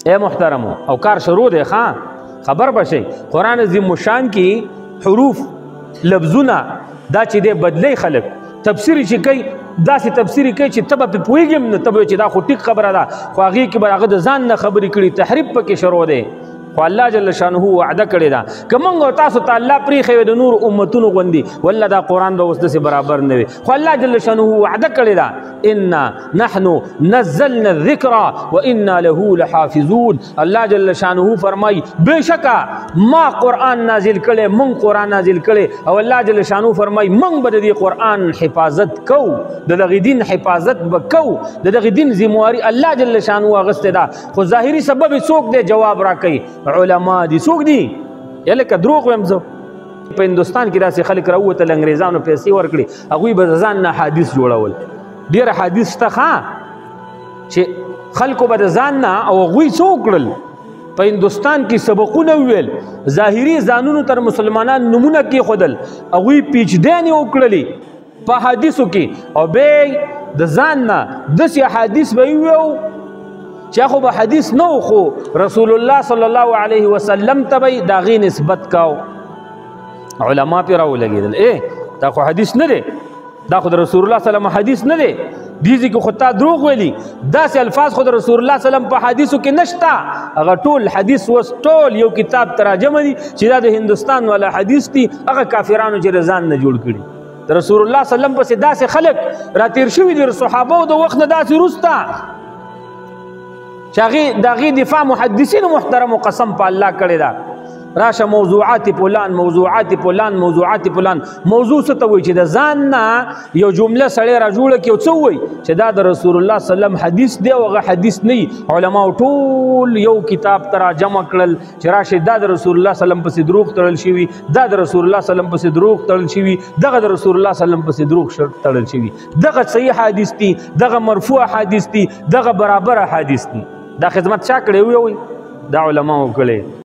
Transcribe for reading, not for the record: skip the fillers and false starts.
اے محترمو او کار شروع دی خان خبر بشي قرآن عظیم شان کی حروف لفظونه دا چې دی بدلی خلق تفسیری چې کوي داسې تفسیری کوي چې ته به پوهېږم نه ته به چې دا خو ټیک خبره ده خو هغې کې به هغه د ځان نه خبرې کړي تحریف پکې شروع دی خو الله جل شانه وعده کړې ده که موږ او تاسو ته الله پرېښی وی د نور امتونو غوندې والله دا قرآن به اوس داسې برابر نه وي خو الله جل شانه وعده کړې ده انا نحن نزلنا الذکر وانا له لحافظون الله جل شانه فرمای بېشکه ما قرآن نازل کړی موږ قرآن نازل کړی او الله جل شانه فرمای موږ به د دې قرآن حفاظت کوو د دغې دین حفاظت به کوو د دغې دین ذمواري الله جل شانه اخیستې ده خو ظاهري سبب یې څوک دی جواب راکوي علما دي څوک دي یا لکه دروغ وایم زه په هندوستان کې داسې خلک راووتل انګریزانو پیسې ورکړي هغوی به د ځان نه حدیث جوړول ډېر حدیث شته ښه چې خلکو به د ځان نه او هغوی څه وکړل په هندوستان کې سبقونه وویل ظاهري ځانونو تر مسلمانان نومونه کېښودل هغوی پیچدانې وکړلې په حدیثو کې او بیا د ځان نه داسې حدیث به یې ویو چې خو به حدیث نه خو رسول الله صلی الله علیه وسلم ته به د هغې نسبت کاو علما پرې راولګېدل دا خو حدیث نه دی دا خو د رسول الله صلی الله حدیث نه دی دې ځای کې خو تا دروغ ویلي داسې الفاظ خو د رسول الله صلی الله په حدیثو کې نشته هغه ټول حدیث اوس ټول یو کتاب تراجمه دي چې دا د هندوستان والا حدیث دي هغه کافرانو چې رضان نه جوړ کړي د رسول الله صلی الله پسې داسې خلک راتېر شوي دي صحابو د وخت نه داسې وروسته چې د هغې دفاع محدثینو محترمو قسم په الله کړې ده راشه موضوعات فلان موضوعات فلان موضوعات فلان موضوع څه ته وایي چې د ځان نه یو جمله سړی را جوړه کړي او څه وایي چې دا د رسول الله صلی الله علیه وسلم حدیث دی او هغه حدیث نه وي علماو ټول یو کتاب ته راجمع کړل چې راشه دا د رسول الله صلی الله علیه وسلم پسې دروغ تړل شوي دا د رسول الله صلی الله علیه وسلم پسې دروغ تړل شوي دغه د رسول الله صلی الله علیه وسلم پسې دروغ تړل شوي دغه صحیح حدیث دي دغه مرفوع حدیث دي دغه برابر حدیث دي دا خدمت چا کړی وي دا علماو کړی